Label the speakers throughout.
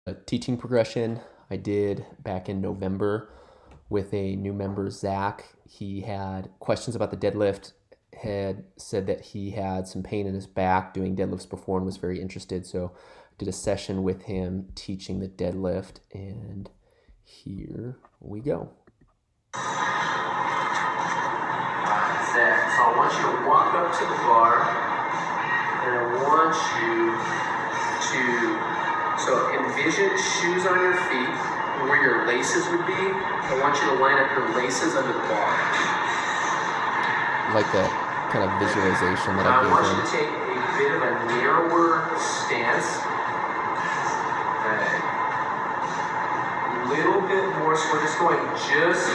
Speaker 1: A teaching progression I did back in November with a new member, Zach. He had questions about the deadlift, had said that he had some pain in his back doing deadlifts before and was very interested. So I did a session with him teaching the deadlift, and here we go.
Speaker 2: Zach, so I want you to walk up to the bar, and I want you to envision shoes on your feet where your laces would be. I want you to line up your laces under the bar.
Speaker 1: Like that kind of visualization that I gave him.
Speaker 2: I want you to take a bit of a narrower stance. A little bit more, so we're just going just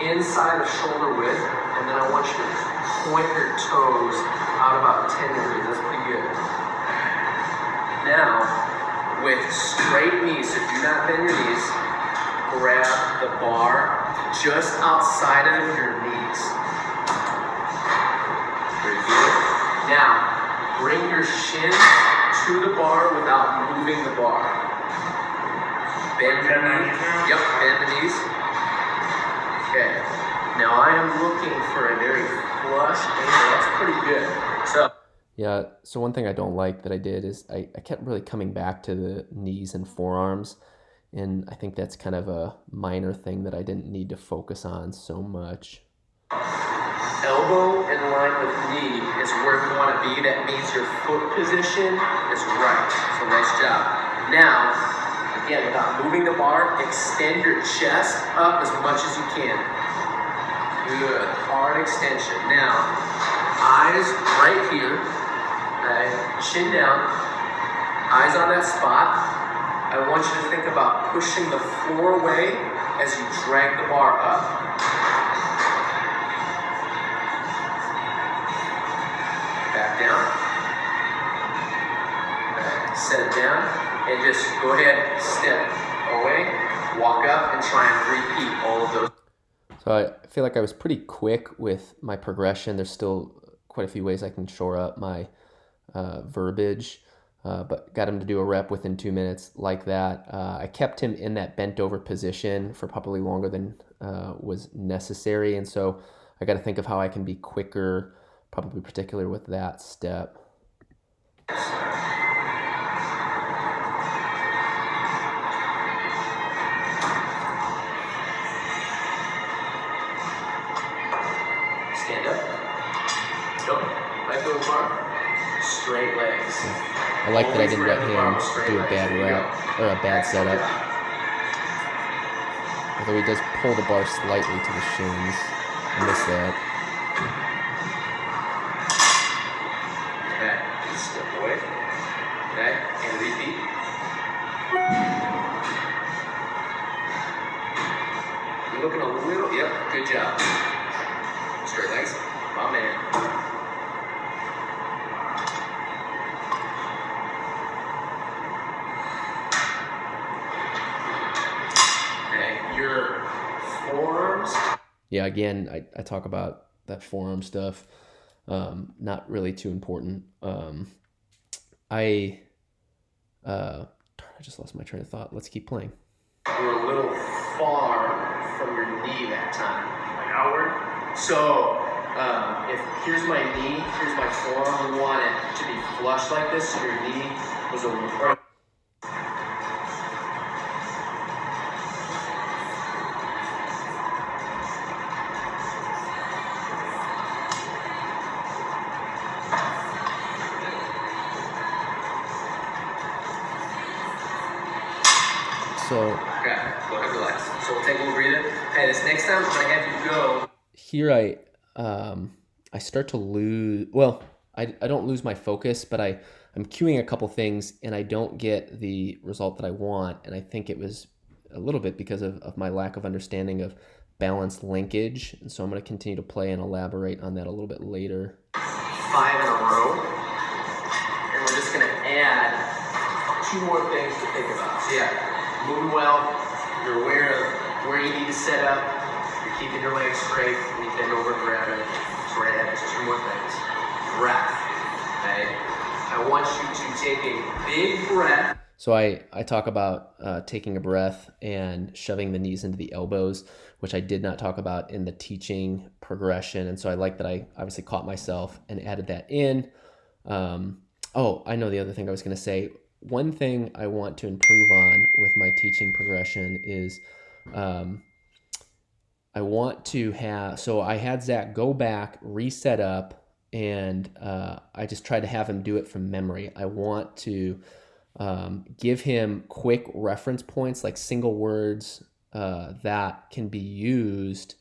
Speaker 2: inside of shoulder width, and then I want you to point your toes out about 10 degrees. That's pretty good. Now, with straight knees, so do not bend your knees, grab the bar just outside of your knees. Very good. Now, bring your shin to the bar without moving the bar. Bend the knees. Yep, bend the knees. Okay. Now I am looking for a very flush angle. That's pretty good.
Speaker 1: Yeah, so one thing I don't like that I did is I kept really coming back to the knees and forearms, and I think that's kind of a minor thing that I didn't need to focus on so much.
Speaker 2: Elbow in line with knee is where we want to be. That means your foot position is right. So nice job. Now, again, without moving the bar, extend your chest up as much as you can. Good. Hard extension. Now, eyes right here. Okay. Chin down. Eyes on that spot. I want you to think about pushing the floor away as you drag the bar up. Back down. Okay. Set it down. And just go ahead, step away, walk up, and try and repeat all of those.
Speaker 1: So I feel like I was pretty quick with my progression. There's still quite a few ways I can shore up my verbiage, but got him to do a rep within 2 minutes like that. I kept him in that bent over position for probably longer than was necessary, and so I got to think of how I can be quicker, probably particular with that step.
Speaker 2: Stand up. Go. Let go of the bar. Straight legs.
Speaker 1: I like that I didn't let him do a bad rep or a bad setup. Although he does pull the bar slightly to the shins. I miss that.
Speaker 2: Okay. Step away. Okay. And repeat. You're looking a little. Yep. Good job. Straight legs. My man. Your forearms.
Speaker 1: Yeah, again, I talk about that forearm stuff. Not really too important. I just lost my train of thought. Let's keep playing.
Speaker 2: You're a little far from your knee that time. Like outward. So if here's my knee, here's my forearm. We want it to be flush like this. So your knee was a.
Speaker 1: So
Speaker 2: okay, go ahead, relax. So we'll take a little breather. Okay, this next time I have you go.
Speaker 1: Here I start to lose. Well, I don't lose my focus, but I'm cueing a couple things and I don't get the result that I want. And I think it was a little bit because of my lack of understanding of balanced linkage. And so I'm going to continue to play and elaborate on that a little bit later.
Speaker 2: 5 in a row, and we're just going to add 2 more things to think about. So yeah. Moving well, you're aware of where you need to set up, you're keeping your legs straight, and you bend over and grab it. So we're gonna add just 2 more things. Breath, okay? I want you to take a big breath.
Speaker 1: So I talk about taking a breath and shoving the knees into the elbows, which I did not talk about in the teaching progression. And so I like that I obviously caught myself and added that in. Um, oh, I know the other thing I was going to say. One thing I want to improve on with my teaching progression is um, I want to have, so I had Zach go back, reset up, and I just tried to have him do it from memory. I want to give him quick reference points, like single words that can be used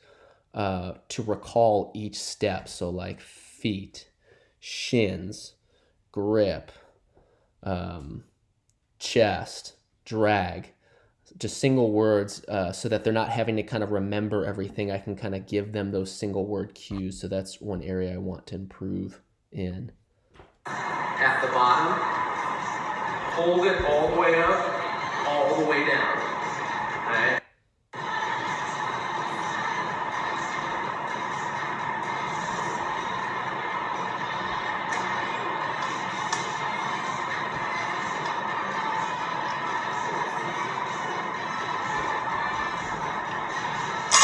Speaker 1: to recall each step. So, like feet, shins, grip, um, chest, drag, just single words so that they're not having to kind of remember everything. I can kind of give them those single word cues. So that's one area I want to improve in.
Speaker 2: At the bottom, hold it all the way up, all the way down. All right.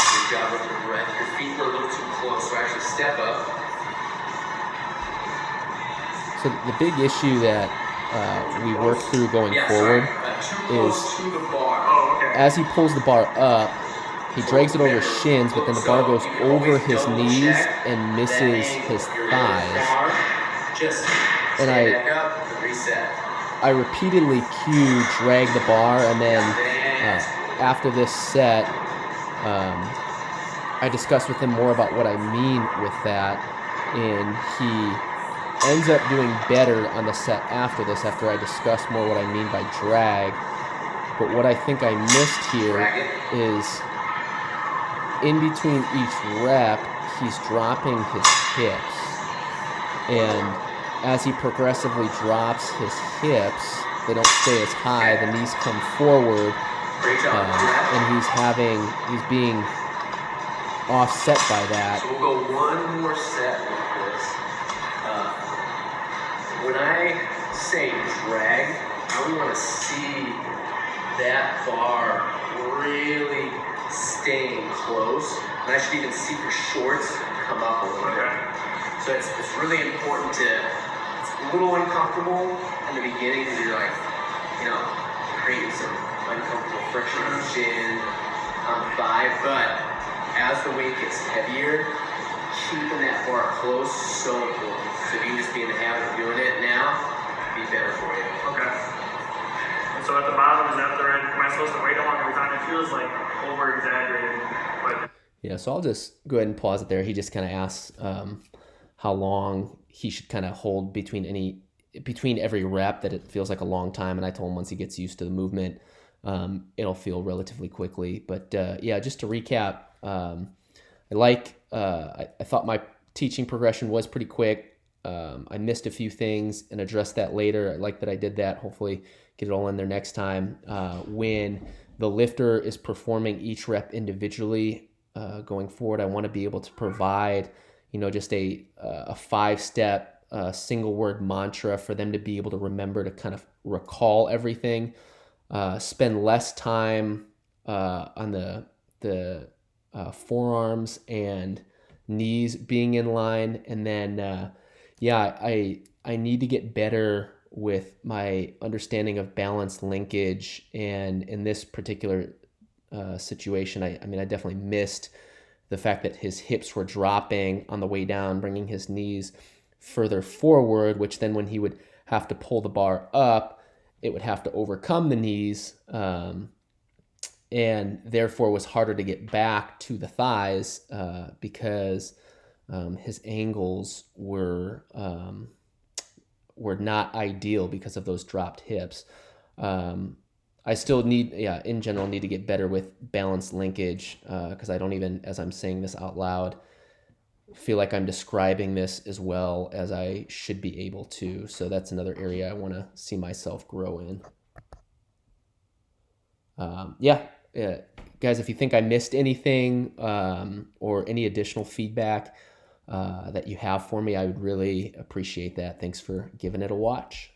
Speaker 2: Good job with your breath. Your feet were a little too close, so actually step up.
Speaker 1: So the big issue that we work through going forward is as he pulls the bar up, he drags it over his shins, but then the bar goes over his knees and misses his thighs. And I repeatedly cue drag the bar, and then after this set, I discussed with him more about what I mean with that, and he ends up doing better on the set after this, after I discuss more what I mean by drag. But what I think I missed here is in between each rep, he's dropping his hips. And as he progressively drops his hips, they don't stay as high, the knees come forward, and he's being offset by that.
Speaker 2: So we'll go one more set with this. When I say drag, I want to see that bar really staying close. And I should even see your shorts come up a little bit. So it's really important it's a little uncomfortable in the beginning because you're like, creating some uncomfortable friction on the chin, on the thigh. But as the weight gets heavier, keeping that bar close is so important. So if you can just be in the habit of doing it now, it'd be better for you.
Speaker 3: Okay. And so at the bottom, is that the right? Am I supposed to wait a long time? It feels like over exaggerated. But
Speaker 1: yeah, so I'll just go ahead and pause it there. He just kind of asks how long he should kind of hold between every rep, that it feels like a long time. And I told him once he gets used to the movement, it'll feel relatively quickly. But yeah, just to recap, I thought my teaching progression was pretty quick. I missed a few things and addressed that later. I like that I did that. Hopefully get it all in there next time. When the lifter is performing each rep individually going forward, I want to be able to provide, just a 5-step single word mantra for them to be able to remember, to kind of recall everything. Spend less time on the forearms and knees being in line, and then I need to get better with my understanding of balance linkage. And in this particular situation, I definitely missed the fact that his hips were dropping on the way down, bringing his knees further forward, which then when he would have to pull the bar up, it would have to overcome the knees, and therefore was harder to get back to the thighs because his angles were not ideal because of those dropped hips. I still in general need to get better with balance linkage because I don't even, as I'm saying this out loud, feel like I'm describing this as well as I should be able to. So that's another area I want to see myself grow in. Guys, if you think I missed anything or any additional feedback that you have for me, I would really appreciate that. Thanks for giving it a watch.